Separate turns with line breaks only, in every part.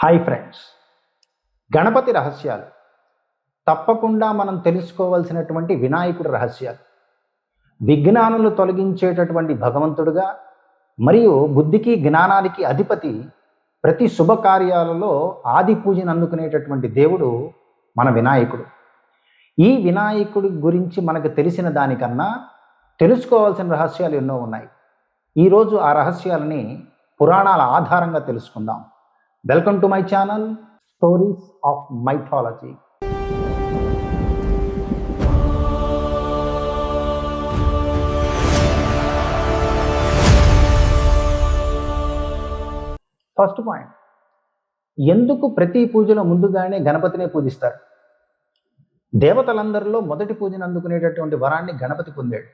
Hi friends, Ganapati రహస్యాలు తప్పకుండా మనం తెలుసుకోవాల్సినటువంటి వినాయకుడి రహస్యాలు. విజ్ఞానులు తొలగించేటటువంటి భగవంతుడుగా మరియు బుద్ధికి జ్ఞానానికి అధిపతి, ప్రతి శుభకార్యాలలో ఆది పూజను అందుకునేటటువంటి దేవుడు మన వినాయకుడు. ఈ వినాయకుడి గురించి మనకు తెలిసిన దానికన్నా తెలుసుకోవాల్సిన రహస్యాలు ఎన్నో ఉన్నాయి. ఈరోజు ఆ రహస్యాలని పురాణాల ఆధారంగా తెలుసుకుందాం. Welcome to my channel stories of mythology. First point, ఎందుకు ప్రతి పూజలో ముందుగానే గణపతినే పూజిస్తారు? దేవతలందరిలో మొదటి పూజను అందుకునేటటువంటి వరాన్ని గణపతి పొందాడు.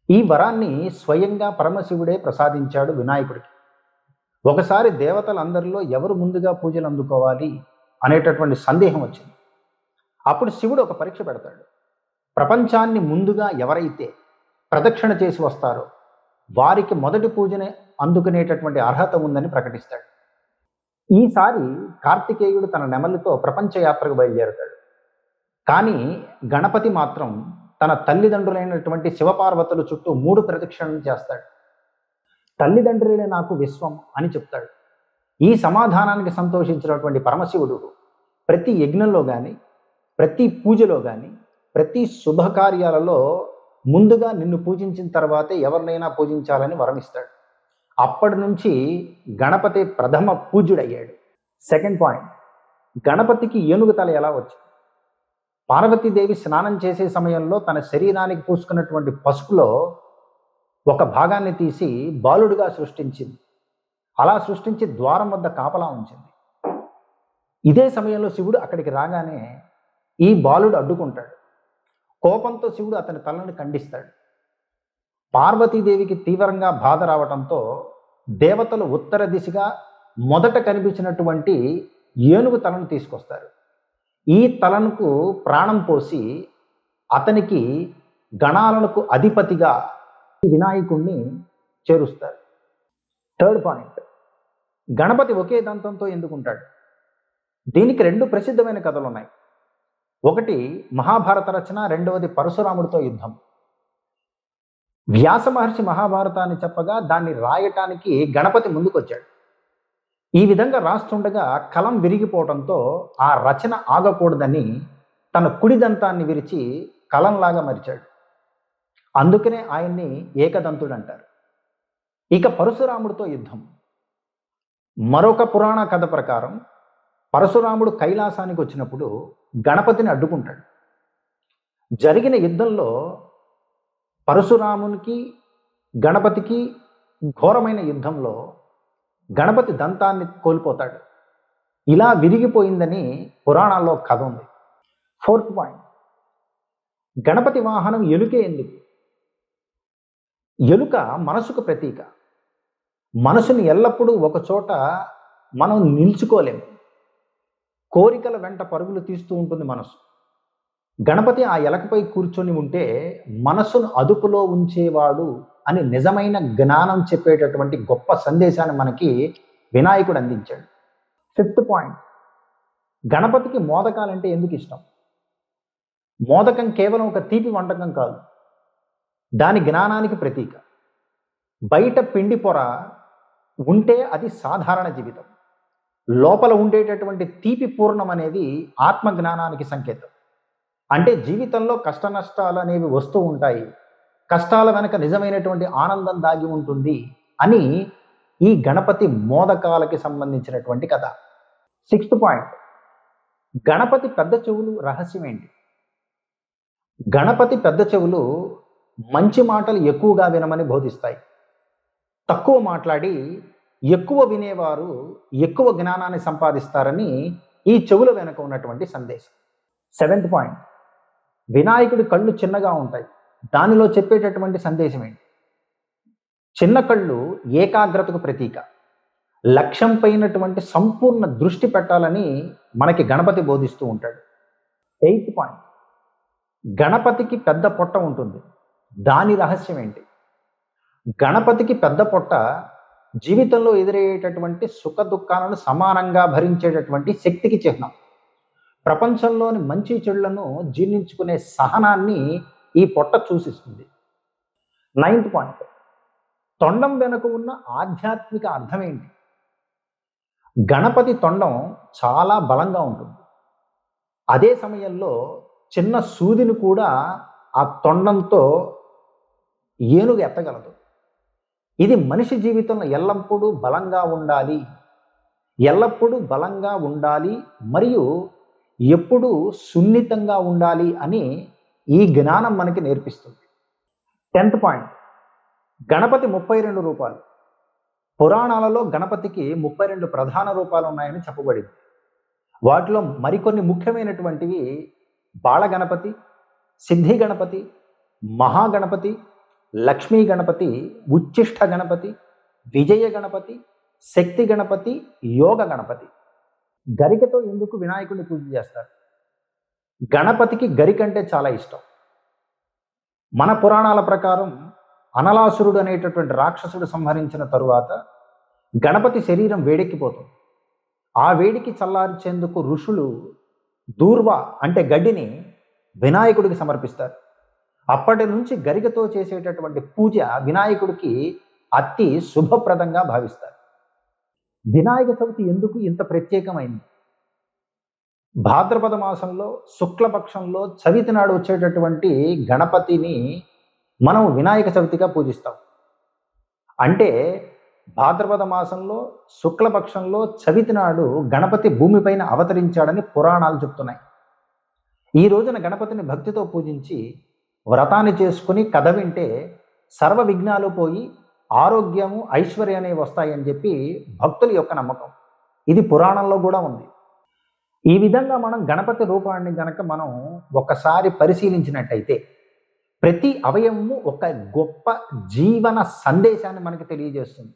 ఈ వరాన్ని స్వయంగా పరమశివుడే ప్రసాదించాడు వినాయకుడికి. ఒకసారి దేవతలందరిలో ఎవరు ముందుగా పూజలు అందుకోవాలి అనేటటువంటి సందేహం వచ్చింది. అప్పుడు శివుడు ఒక పరీక్ష పెడతాడు. ప్రపంచాన్ని ముందుగా ఎవరైతే ప్రదక్షిణ చేసి వస్తారో వారికి మొదటి పూజని అందుకునేటటువంటి అర్హత ఉందని ప్రకటిస్తాడు. ఈసారి కార్తికేయుడు తన నెమలితో ప్రపంచ యాత్రకు బయలుదేరుతాడు. కానీ గణపతి మాత్రం తన తల్లిదండ్రులైనటువంటి శివపార్వతుల చుట్టూ 3 ప్రదక్షిణలు చేస్తాడు. తల్లిదండ్రులే నాకు విశ్వం అని చెప్తాడు. ఈ సమాధానానికి సంతోషించినటువంటి పరమశివుడు ప్రతి యజ్ఞంలో కానీ, ప్రతి పూజలో కానీ, ప్రతి శుభకార్యాలలో ముందుగా నిన్ను పూజించిన తర్వాతే ఎవరినైనా పూజించాలని వరమిస్తాడు. అప్పటి నుంచి గణపతి ప్రథమ పూజ్యుడయ్యాడు. సెకండ్ పాయింట్, గణపతికి ఏనుగు తల ఎలా వచ్చింది? పార్వతీదేవి స్నానం చేసే సమయంలో తన శరీరానికి పూసుకున్నటువంటి పసుపులో ఒక భాగాన్ని తీసి బాలుడుగా సృష్టించింది. అలా సృష్టించి ద్వారం వద్ద కాపలా ఉంచింది. ఇదే సమయంలో శివుడు అక్కడికి రాగానే ఈ బాలుడు అడ్డుకుంటాడు. కోపంతో శివుడు అతని తలను ఖండిస్తాడు. పార్వతీదేవికి తీవ్రంగా బాధ రావటంతో దేవతలు ఉత్తర దిశగా మొదట కనిపించినటువంటి ఏనుగు తలను తీసుకొస్తారు. ఈ తలనుకు ప్రాణం పోసి అతనికి గణాలకు అధిపతిగా వినాయకుణ్ణి చేరుస్తారు. థర్డ్ పాయింట్, గణపతి ఒకే దంతంతో ఎందుకుంటాడు? దీనికి 2 ప్రసిద్ధమైన కథలు ఉన్నాయి. ఒకటి మహాభారత రచన, రెండవది పరశురాముడితో యుద్ధం. వ్యాస మహర్షి మహాభారతాన్ని చెప్పగా దాన్ని రాయటానికి గణపతి ముందుకొచ్చాడు. ఈ విధంగా రాస్తుండగా కలం విరిగిపోవడంతో ఆ రచన ఆగకూడదని తన కుడి దంతాన్ని విరిచి కలంలాగా మరిచాడు. అందుకనే ఆయన్ని ఏకదంతుడు అంటారు. ఇక పరశురాముడితో యుద్ధం. మరొక పురాణ కథ ప్రకారం పరశురాముడు కైలాసానికి వచ్చినప్పుడు గణపతిని అడ్డుకుంటాడు. జరిగిన యుద్ధంలో పరశురామునికి గణపతికి ఘోరమైన యుద్ధంలో గణపతి దంతాన్ని కోల్పోతాడు. ఇలా విరిగిపోయిందని పురాణాల్లో కథ ఉంది. ఫోర్త్ పాయింట్, గణపతి వాహనం ఎలుకే ఎందుకు? ఎలుక మనసుకు ప్రతీక. మనసుని ఎల్లప్పుడూ ఒక చోట మనం నిల్చుకోలేము. కోరికల వెంట పరుగులు తీస్తూ ఉంటుంది మనసు. గణపతి ఆ ఎలకపై కూర్చొని ఉంటే మనసును అదుపులో ఉంచేవాడు అని నిజమైన జ్ఞానం చెప్పేటటువంటి గొప్ప సందేశాన్ని మనకి వినాయకుడు అందించాడు. ఫిఫ్త్ పాయింట్, గణపతికి మోదకాలంటే ఎందుకు ఇష్టం? మోదకం కేవలం ఒక తీపి వంటకం కాదు, దాని జ్ఞానానికి ప్రతీక. బయట పిండి పొర ఉంటే అది సాధారణ జీవితం, లోపల ఉండేటటువంటి తీపి పూర్ణం అనేది ఆత్మ జ్ఞానానికి సంకేతం. అంటే జీవితంలో కష్ట నష్టాలు అనేవి వస్తూ ఉంటాయి, కష్టాల వెనక నిజమైనటువంటి ఆనందం దాగి ఉంటుంది అని ఈ గణపతి మోదకాలకి సంబంధించినటువంటి కథ. సిక్స్త్ పాయింట్, గణపతి పెద్ద చెవులు రహస్యం ఏంటి? గణపతి పెద్ద చెవులు మంచి మాటలు ఎక్కువగా వినమని బోధిస్తాయి. తక్కువ మాట్లాడి ఎక్కువ వినేవారు ఎక్కువ జ్ఞానాన్ని సంపాదిస్తారని ఈ చెవుల వెనుక ఉన్నటువంటి సందేశం. సెవెంత్ పాయింట్, వినాయకుడి కళ్ళు చిన్నగా ఉంటాయి, దానిలో చెప్పేటటువంటి సందేశం ఏంటి? చిన్న కళ్ళు ఏకాగ్రతకు ప్రతీక. లక్ష్యం పైనటువంటి సంపూర్ణ దృష్టి పెట్టాలని మనకి గణపతి బోధిస్తూ ఉంటాడు. ఎయిత్ పాయింట్, గణపతికి పెద్ద పొట్ట ఉంటుంది, దాని రహస్యం ఏంటి? గణపతికి పెద్ద పొట్ట జీవితంలో ఎదురయ్యేటటువంటి సుఖ దుఃఖాలను సమానంగా భరించేటటువంటి శక్తికి చిహ్నం. ప్రపంచంలోని మంచి చెడులను జీర్ణించుకునే సహనాన్ని ఈ పొట్ట సూచిస్తుంది. 9th పాయింట్, తొండం వెనుక ఉన్న ఆధ్యాత్మిక అర్థం ఏంటి? గణపతి తొండం చాలా బలంగా ఉంటుంది. అదే సమయంలో చిన్న సూదిని కూడా ఆ తొండంతో ఏనుగు ఎత్తగలదు. ఇది మనిషి జీవితంలో ఎల్లప్పుడూ బలంగా ఉండాలి, ఎల్లప్పుడూ బలంగా ఉండాలి మరియు ఎప్పుడూ సున్నితంగా ఉండాలి అని ఈ జ్ఞానం మనకి నేర్పిస్తుంది. 10th పాయింట్, గణపతి 32 రూపాలు. పురాణాలలో గణపతికి 32 ప్రధాన రూపాలు ఉన్నాయని చెప్పబడింది. వాటిలో మరికొన్ని ముఖ్యమైనటువంటివి బాల గణపతి, సిద్ధి గణపతి, మహాగణపతి, లక్ష్మీ గణపతి, ఉచ్చిష్ట గణపతి, విజయ గణపతి, శక్తి గణపతి, యోగ గణపతి. గరికతో ఎందుకు వినాయకుడిని పూజ చేస్తారు? గణపతికి గరిక అంటే చాలా ఇష్టం. మన పురాణాల ప్రకారం అనలాసురుడు అనేటటువంటి రాక్షసుడు సంహరించిన తరువాత గణపతి శరీరం వేడెక్కిపోతుంది. ఆ వేడికి చల్లార్చేందుకు ఋషులు దూర్వ అంటే గడ్డిని వినాయకుడికి సమర్పిస్తారు. అప్పటి నుంచి గరికతో చేసేటటువంటి పూజ వినాయకుడికి అతి శుభప్రదంగా భావిస్తారు. వినాయక చవితి ఎందుకు ఇంత ప్రత్యేకమైంది? భాద్రపద మాసంలో శుక్లపక్షంలో చవితి నాడు వచ్చేటటువంటి గణపతిని మనం వినాయక చవితిగా పూజిస్తాం. అంటే భాద్రపద మాసంలో శుక్లపక్షంలో చవితి నాడు గణపతి భూమిపైన అవతరించాడని పురాణాలు చెప్తున్నాయి. ఈ రోజున గణపతిని భక్తితో పూజించి వ్రతాన్ని చేసుకుని కథ వింటే సర్వ విఘ్నాలు పోయి ఆరోగ్యము ఐశ్వర్యాన్ని వస్తాయని చెప్పి భక్తుల యొక్క నమ్మకం. ఇది పురాణంలో కూడా ఉంది. ఈ విధంగా మనం గణపతి రూపాన్ని గనక మనం ఒకసారి పరిశీలించినట్టయితే ప్రతి అవయవము ఒక గొప్ప జీవన సందేశాన్ని మనకి తెలియజేస్తుంది.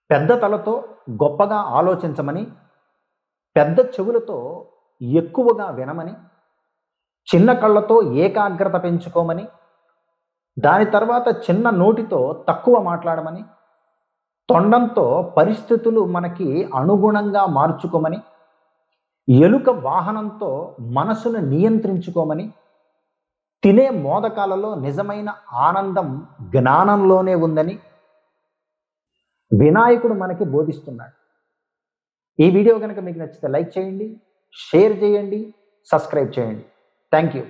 పెద్ద తలతో గొప్పగా ఆలోచించమని, పెద్ద చెవులతో ఎక్కువగా వినమని, చిన్న కళ్ళతో ఏకాగ్రత పెంచుకోమని, దాని తర్వాత చిన్న నోటితో తక్కువ మాట్లాడమని, తొండంతో పరిస్థితులు మనకి అనుగుణంగా మార్చుకోమని, ఎలుక వాహనంతో మనసును నియంత్రించుకోమని, తినే మోదకాలలో నిజమైన ఆనందం జ్ఞానంలోనే ఉందని వినాయకుడు మనకి బోధిస్తున్నాడు. ఈ వీడియో కనుక మీకు నచ్చితే లైక్ చేయండి, షేర్ చేయండి, సబ్స్క్రైబ్ చేయండి. Thank you.